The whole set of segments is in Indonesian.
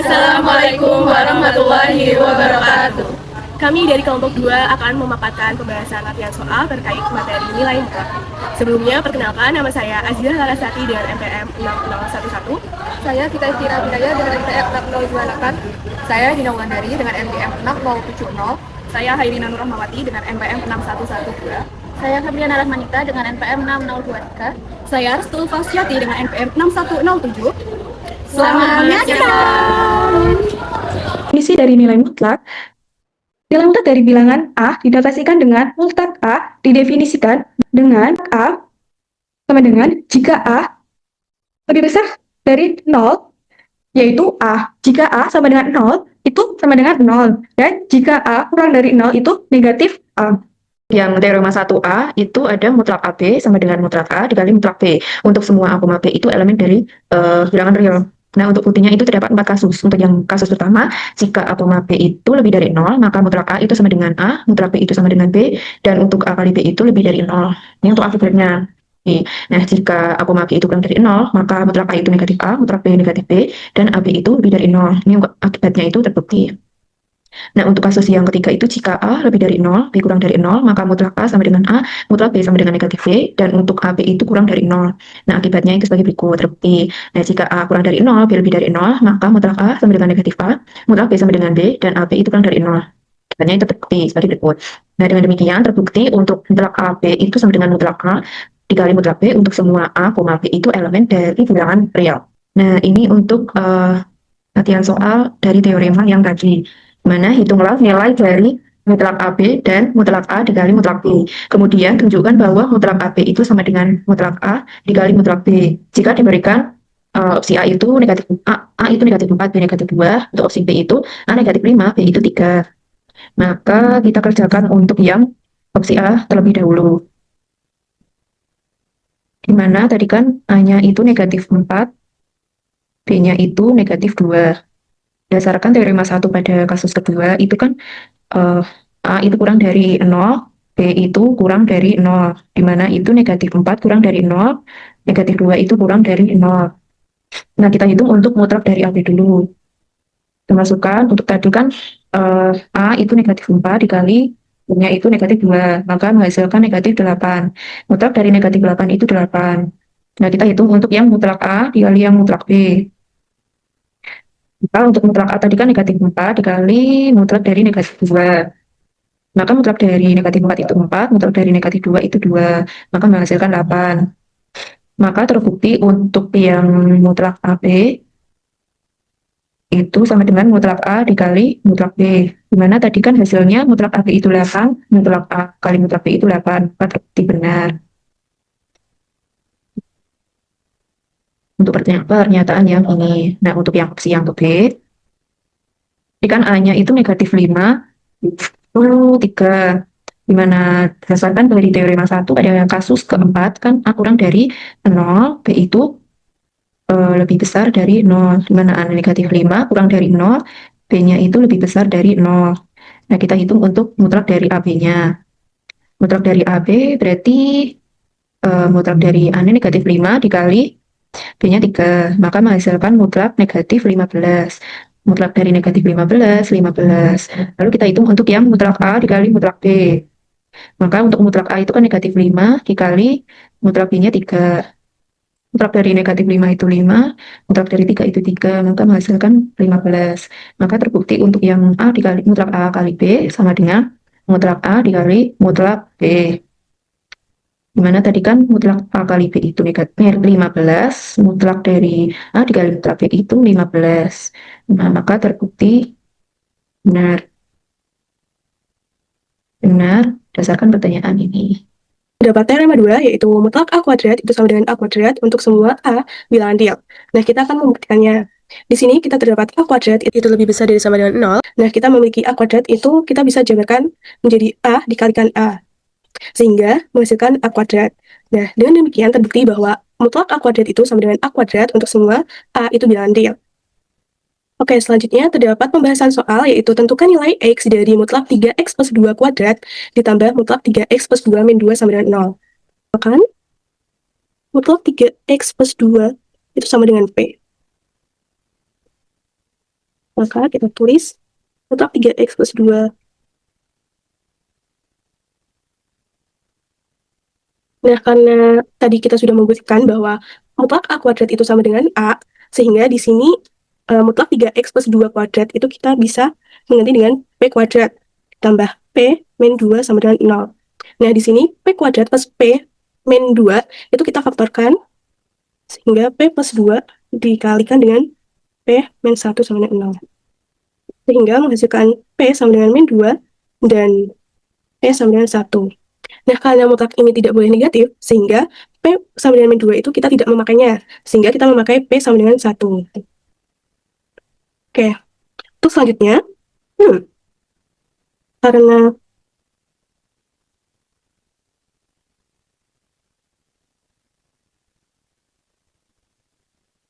Assalamualaikum warahmatullahi wabarakatuh. Kami dari kelompok 2 akan memaparkan pembahasan latihan soal terkait materi nilai mutlak. Sebelumnya, perkenalkan nama saya Azizah Larasati dengan NPM 6011. Saya Gita Iftira Bidaya dengan NPM 6028. Saya Dina Wulandari dengan NPM 6070. Saya Hairina Nur Rahmawati dengan NPM 6112. Saya Febriana Rahmanita dengan NPM 6023. Saya Restul Fasyati dengan NPM 6107. Selamat menyaksikan. Definisi dari nilai mutlak. Nilai mutlak dari bilangan A didapatkan dengan mutlak A didefinisikan dengan A sama dengan jika A lebih besar dari 0, yaitu A. Jika A sama dengan 0, itu sama dengan 0. Dan jika A kurang dari 0, itu negatif A. Yang teorema 1A itu ada mutlak AB sama dengan mutlak A dikali mutlak B. Untuk semua A, B itu elemen dari bilangan real. Nah, untuk buktinya itu terdapat 4 kasus. Untuk yang kasus pertama, jika A, B itu lebih dari 0, maka mutlak A itu sama dengan A, mutlak B itu sama dengan B, dan untuk A kali B itu lebih dari 0. Ini untuk akibatnya. Nah, jika A, B itu kurang dari 0, maka mutlak A itu negatif A, mutlak B negatif B, dan AB itu lebih dari 0. Ini akibatnya itu terbukti. Nah, untuk kasus yang ketiga itu jika A lebih dari 0, B kurang dari 0, maka mutlak A sama dengan A, mutlak B sama dengan negatif B, dan untuk AB itu kurang dari 0. Nah, akibatnya itu sebagai berikut, terbukti. Nah, jika A kurang dari 0, B lebih dari 0, maka mutlak A sama dengan negatif A, mutlak B sama dengan B, dan AB itu kurang dari 0. Akibatnya itu terbukti sebagai berikut. Nah, dengan demikian terbukti untuk mutlak AB itu sama dengan mutlak A dikali mutlak B untuk semua A, B itu elemen dari bilangan real. Nah, ini untuk latihan soal dari teorema yang tadi. Mana hitunglah nilai dari mutlak AB dan mutlak A dikali mutlak B. Kemudian tunjukkan bahwa mutlak AB itu sama dengan mutlak A dikali mutlak B. Jika diberikan opsi A itu negatif A itu negatif 4, B negatif 2. Untuk opsi B itu A negatif 5, B itu 3. Maka kita kerjakan untuk yang opsi A terlebih dahulu. Dimana tadi kan A-nya itu negatif 4, B-nya itu negatif 2. Berdasarkan teorema 1 pada kasus kedua, itu kan A itu kurang dari 0, B itu kurang dari 0, di mana itu negatif 4 kurang dari 0, negatif 2 itu kurang dari 0. Nah, kita hitung untuk mutlak dari AB dulu. Kita masukkan, untuk tadi kan A itu negatif 4 dikali B-nya itu negatif 2, maka menghasilkan negatif 8. Mutlak dari negatif 8 itu 8. Nah, kita hitung untuk yang mutlak A dikali yang mutlak B. Maka untuk mutlak A tadi kan negatif 4 dikali mutlak dari negatif 2. Maka mutlak dari negatif 4 itu 4, mutlak dari negatif 2 itu 2. Maka menghasilkan 8. Maka terbukti untuk yang mutlak AB itu sama dengan mutlak A dikali mutlak B. Dimana tadi kan hasilnya mutlak AB itu 8, mutlak A kali mutlak B itu 8. Maka terbukti benar. Untuk pernyataan yang ini. Nah, untuk yang opsi yang B, kan A-nya itu negatif 5, itu 3. Dimana berdasarkan dari teorema 1 pada yang kasus keempat, kan A kurang dari 0, B itu lebih besar dari 0. Dimana A negatif 5 kurang dari 0, B-nya itu lebih besar dari 0. Nah, kita hitung untuk mutlak dari AB-nya. Mutlak dari AB berarti mutlak dari A-nya negatif 5 dikali B-nya 3, maka menghasilkan mutlak negatif 15. Mutlak dari negatif 15, 15. Lalu kita hitung untuk yang mutlak A dikali mutlak B. Maka untuk mutlak A itu kan negatif 5 dikali mutlak B-nya 3. Mutlak dari negatif 5 itu 5, mutlak dari 3 itu 3, maka menghasilkan 15. Maka terbukti untuk yang A dikali mutlak A kali B sama dengan mutlak A dikali mutlak B. Dimana tadi kan mutlak A kali B itu negatif 15, mutlak dari A dikali mutlak B itu 15. Nah, maka terbukti benar. Benar, berdasarkan pertanyaan ini. Terdapat teorema 2, yaitu mutlak A kuadrat itu sama dengan A kuadrat untuk semua A bilangan real. Nah, kita akan membuktikannya. Di sini kita terdapat A kuadrat itu lebih besar dari sama dengan 0. Nah, kita memiliki A kuadrat itu kita bisa jabarkan menjadi A dikalikan A, sehingga menghasilkan A kuadrat. Nah, dengan demikian terbukti bahwa mutlak A kuadrat itu sama dengan A kuadrat untuk semua A itu bilangan real. Oke, selanjutnya terdapat pembahasan soal, yaitu tentukan nilai X dari mutlak 3X plus 2 kuadrat ditambah mutlak 3X plus 2 min 2 sama dengan 0. Maka mutlak 3X plus 2 itu sama dengan P. Maka kita tulis mutlak 3x plus 2. Nah, karena tadi kita sudah membuktikan bahwa mutlak A kuadrat itu sama dengan A, sehingga di sini mutlak 3x plus 2 kuadrat itu kita bisa mengganti dengan P kuadrat, tambah P min 2 sama dengan 0. Nah, di sini P kuadrat plus P min 2 itu kita faktorkan, sehingga P plus 2 dikalikan dengan P min 1 sama dengan 0. Sehingga menghasilkan P sama dengan min 2 dan P sama dengan 1. Nah, karena mutlak ini tidak boleh negatif, sehingga P sama dengan min 2 itu kita tidak memakainya, sehingga kita memakai P sama dengan 1. Oke, untuk selanjutnya, karena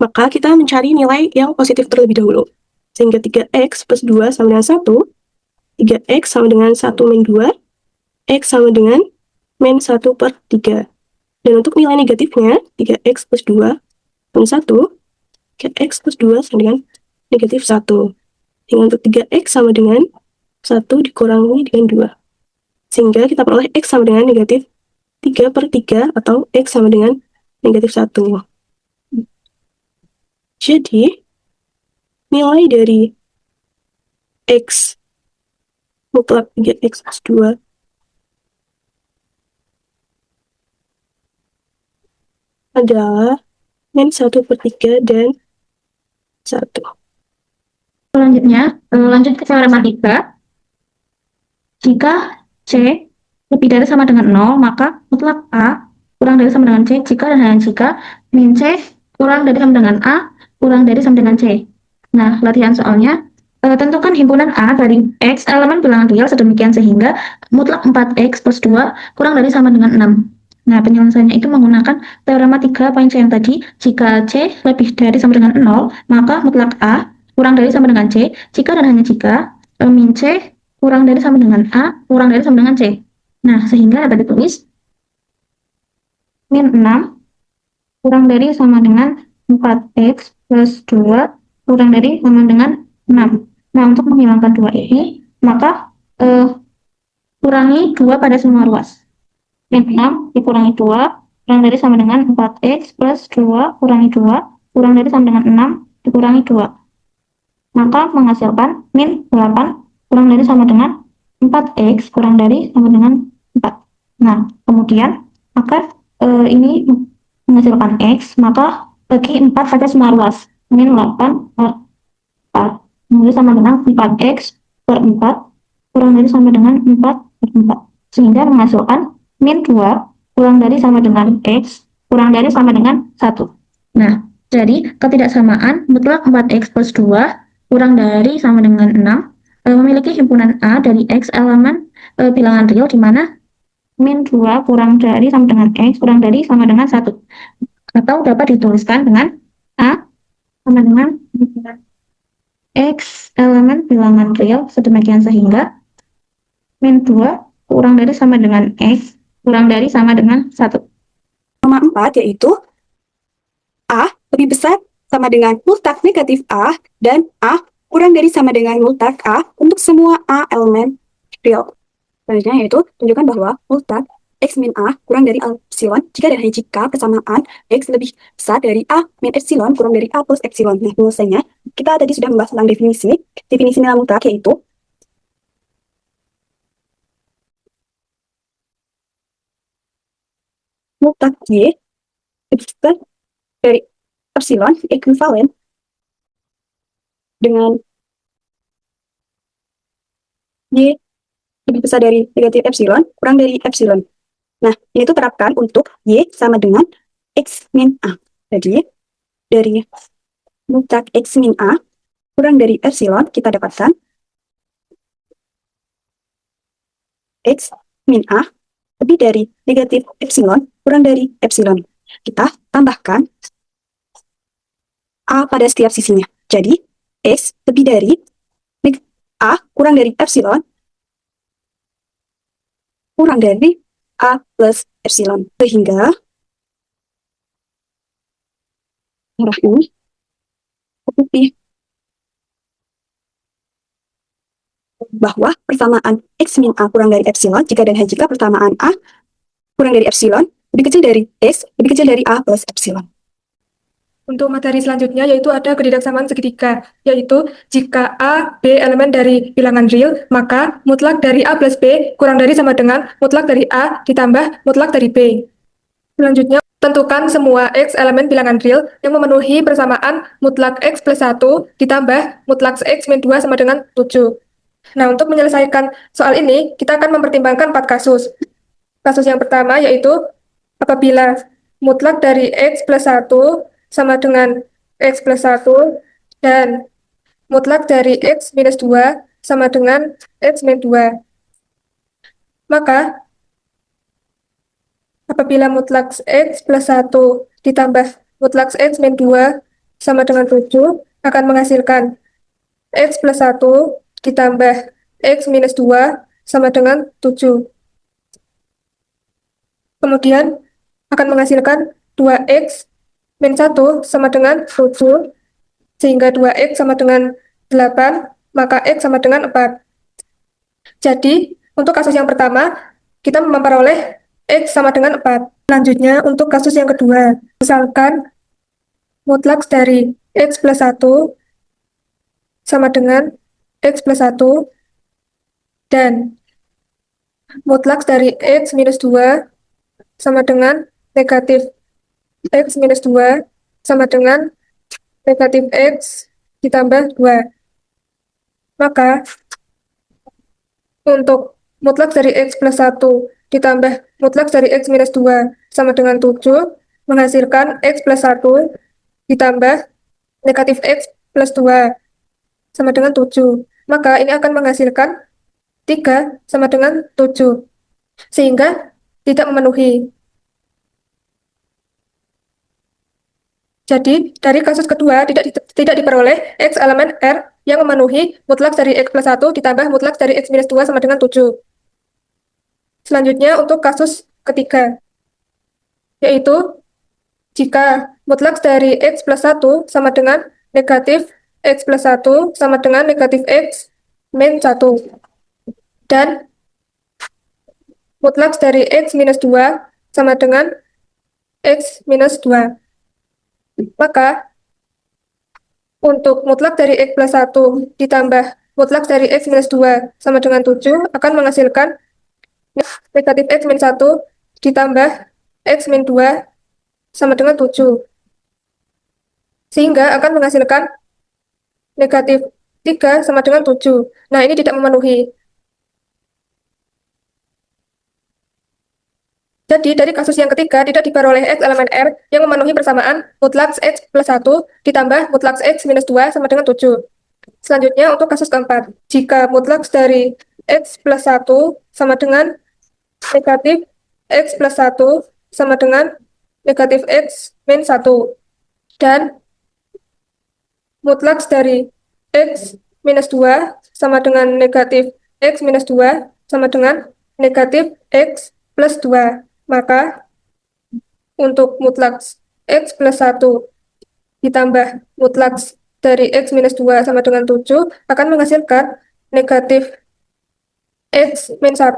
maka kita mencari nilai yang positif terlebih dahulu. Sehingga 3x plus 2 sama dengan 1, 3x sama dengan 1 min 2, x sama dengan min 1 per 3. Dan untuk nilai negatifnya, 3x plus 2 min 1, 3x plus 2 sama dengan negatif 1. Sehingga untuk 3x sama dengan 1 dikurangi dengan 2. Sehingga kita peroleh x sama dengan negatif 3 per 3 atau x sama dengan negatif 1. Jadi, nilai dari x mutlak 3x plus 2 adalah min 1 per 3 dan 1. Selanjutnya, lanjut ke teorema 3. Jika C lebih dari sama dengan 0, maka mutlak A kurang dari sama dengan C jika dan hanya jika min C kurang dari sama dengan A kurang dari sama dengan C. Nah, latihan soalnya, tentukan himpunan A dari X elemen bilangan real sedemikian sehingga mutlak 4X plus 2 kurang dari sama dengan 6. Nah, penyelesaiannya itu menggunakan teorema 3 poin C yang tadi. Jika C lebih dari sama dengan 0, maka mutlak A kurang dari sama dengan C jika dan hanya jika min C kurang dari sama dengan A kurang dari sama dengan C. Nah, sehingga dapat ditulis min 6 kurang dari sama dengan 4x plus 2 kurang dari sama dengan 6. Nah, untuk menghilangkan 2 ini, maka kurangi 2 pada semua ruas. Min 6 dikurangi 2 kurang dari sama dengan 4x plus 2 kurangi 2 kurang dari sama dengan 6 dikurangi 2. Maka menghasilkan min 8 kurang dari sama dengan 4x kurang dari sama dengan 4. Nah, kemudian maka ini menghasilkan x, maka bagi 4 pada semua ruas. Min 8 per 4 kemudian sama dengan 4x per 4 kurang dari sama dengan 4 per 4. Sehingga menghasilkan min 2 kurang dari sama dengan x kurang dari sama dengan 1. Nah, jadi ketidaksamaan mutlak 4x plus 2 kurang dari sama dengan 6 memiliki himpunan A dari x elemen bilangan real di mana min 2 kurang dari sama dengan x kurang dari sama dengan 1. Atau dapat dituliskan dengan A sama dengan x elemen bilangan real sedemikian sehingga min 2 kurang dari sama dengan x kurang dari sama dengan 1. Nomor 4 yaitu A lebih besar sama dengan mutlak negatif A dan A kurang dari sama dengan mutlak A untuk semua A elemen real. Selanjutnya yaitu tunjukkan bahwa mutlak X min A kurang dari epsilon jika dan hanya jika persamaan X lebih besar dari A min epsilon kurang dari A plus epsilon. Nah, penyelesaiannya kita tadi sudah membahas tentang definisi nilai mutlak yaitu mutlak Y lebih besar dari epsilon ekuivalen dengan Y lebih besar dari negatif epsilon kurang dari epsilon. Nah, ini tuh terapkan untuk Y sama dengan X min A. Jadi, dari mutlak X min A kurang dari epsilon, kita dapatkan X min A lebih dari negatif epsilon kurang dari epsilon. Kita tambahkan A pada setiap sisinya. Jadi, X lebih dari A kurang dari epsilon kurang dari A plus epsilon. Sehingga arah ini lebih bahwa persamaan X min A kurang dari epsilon jika dan hanya jika persamaan A kurang dari epsilon lebih kecil dari X lebih kecil dari A plus epsilon. Untuk materi selanjutnya yaitu ada ketidaksamaan segitiga, yaitu jika A, B elemen dari bilangan real, maka mutlak dari A plus B kurang dari sama dengan mutlak dari A ditambah mutlak dari B. Selanjutnya, tentukan semua X elemen bilangan real yang memenuhi persamaan mutlak X plus 1 ditambah mutlak X min 2 sama dengan 7. Nah, untuk menyelesaikan soal ini, kita akan mempertimbangkan 4 kasus. Kasus yang pertama yaitu apabila mutlak dari X plus 1 sama dengan X plus 1 dan mutlak dari X minus 2 sama dengan X min 2. Maka, apabila mutlak X plus 1 ditambah mutlak X min 2 sama dengan 7 akan menghasilkan X plus 1 ditambah X minus 2 sama dengan 7. Kemudian akan menghasilkan 2X min 1 sama dengan 7, sehingga 2X sama dengan 8, maka X sama dengan 4. Jadi, untuk kasus yang pertama, kita memperoleh X sama dengan 4. Selanjutnya, untuk kasus yang kedua, misalkan mutlak dari X plus 1 sama dengan X plus 1, dan mutlak dari X minus 2 sama dengan negatif X minus 2 sama dengan negatif X ditambah 2. Maka, untuk mutlak dari X plus 1 ditambah mutlak dari X minus 2 sama dengan 7, menghasilkan X plus 1 ditambah negatif X plus 2 sama dengan 7. Maka, ini akan menghasilkan 3 sama dengan 7, sehingga tidak memenuhi. Jadi, dari kasus kedua tidak diperoleh X elemen R yang memenuhi mutlak dari X plus 1 ditambah mutlak dari X minus 2 sama dengan 7. Selanjutnya, untuk kasus ketiga, yaitu jika mutlak dari X plus 1 sama dengan negatif X plus 1 sama dengan negatif X min 1. Dan mutlak dari X minus 2 sama dengan X minus 2. Maka, untuk mutlak dari X plus 1 ditambah mutlak dari X minus 2 sama dengan 7 akan menghasilkan negatif X min 1 ditambah X min 2 sama dengan 7. Sehingga akan menghasilkan negatif 3 sama dengan 7. Nah, ini tidak memenuhi. Jadi, dari kasus yang ketiga, tidak diperoleh X elemen R yang memenuhi persamaan mutlak X plus 1 ditambah mutlak X minus 2 sama dengan 7. Selanjutnya, untuk kasus keempat, jika mutlak dari X plus 1 sama dengan negatif X plus 1 sama dengan negatif X min 1, dan mutlak dari X minus 2 sama dengan negatif X minus 2 sama dengan negatif X plus 2. Maka, untuk mutlak X plus 1 ditambah mutlak dari X minus 2 sama dengan 7 akan menghasilkan negatif X min 1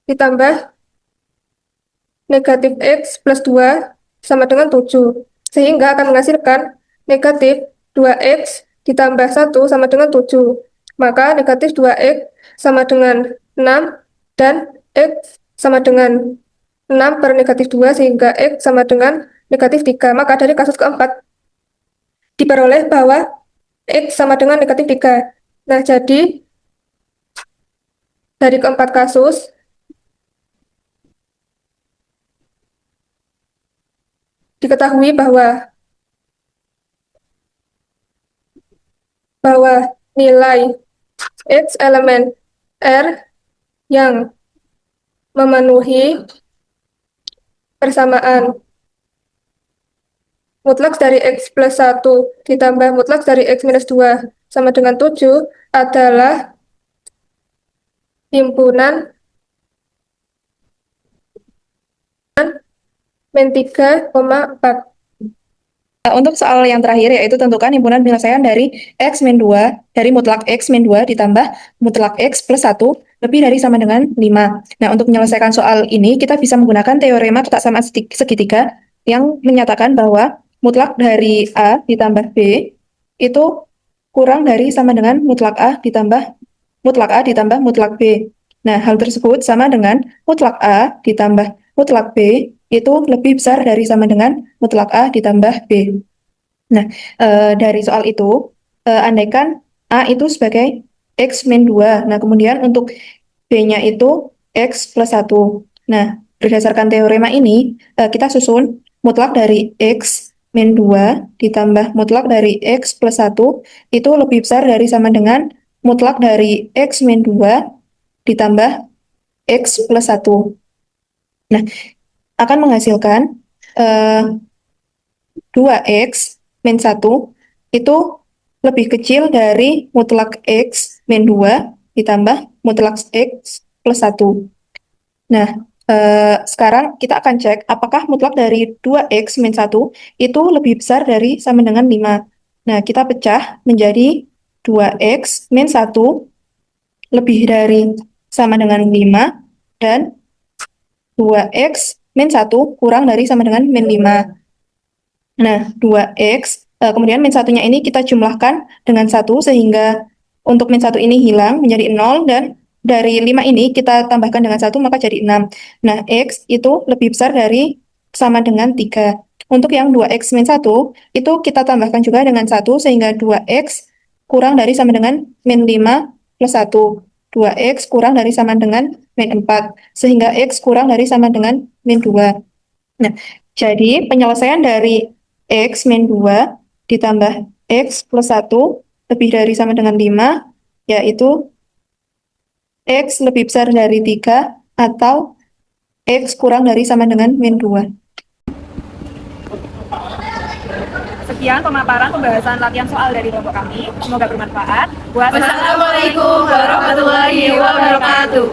ditambah negatif X plus 2 sama dengan 7. Sehingga akan menghasilkan negatif 2X ditambah 1 sama dengan 7. Maka negatif 2X sama dengan 6 dan X sama dengan 6 per negatif 2 sehingga X sama dengan negatif 3. Maka dari kasus keempat diperoleh bahwa X sama dengan negatif 3. Nah, jadi dari keempat kasus diketahui bahwa nilai X elemen R yang memenuhi persamaan mutlak dari X plus 1 ditambah mutlak dari X minus 2 sama dengan 7 adalah himpunan min 3,4. Untuk soal yang terakhir yaitu tentukan himpunan penyelesaian dari X min 2 dari mutlak X min 2 ditambah mutlak X plus 1 lebih dari sama dengan 5. Nah, untuk menyelesaikan soal ini kita bisa menggunakan teorema kesamaan segitiga yang menyatakan bahwa mutlak dari A ditambah B itu kurang dari sama dengan mutlak A ditambah mutlak B. Nah, hal tersebut sama dengan mutlak A ditambah mutlak B itu lebih besar dari sama dengan mutlak A ditambah B. Nah, dari soal itu, andaikan A itu sebagai X min 2. Nah, kemudian untuk B-nya itu X plus 1. Nah, berdasarkan teorema ini, kita susun mutlak dari X min 2 ditambah mutlak dari X plus 1 itu lebih besar dari sama dengan mutlak dari X min 2 ditambah X plus 1. Nah, akan menghasilkan 2X min 1 itu lebih kecil dari mutlak X min 2 ditambah mutlak X plus 1. Nah, sekarang kita akan cek apakah mutlak dari 2X min 1 itu lebih besar dari sama dengan 5. Nah, kita pecah menjadi 2X min 1 lebih dari sama dengan 5 dan 2X min 1 kurang dari sama dengan min 5. Nah, 2X, kemudian min 1-nya ini kita jumlahkan dengan 1 sehingga untuk min 1 ini hilang menjadi 0 dan dari 5 ini kita tambahkan dengan 1 maka jadi 6. Nah, X itu lebih besar dari sama dengan 3. Untuk yang 2X min 1 itu kita tambahkan juga dengan 1 sehingga 2X kurang dari sama dengan min 5 plus 1. 2X kurang dari sama dengan min 4, sehingga X kurang dari sama dengan min 2. Nah, jadi penyelesaian dari X min 2 ditambah X plus 1 lebih dari sama dengan 5, yaitu X lebih besar dari 3 atau X kurang dari sama dengan min 2. Sekian pemaparan pembahasan latihan soal dari kelompok kami. Semoga bermanfaat. Wassalamualaikum warahmatullahi wabarakatuh.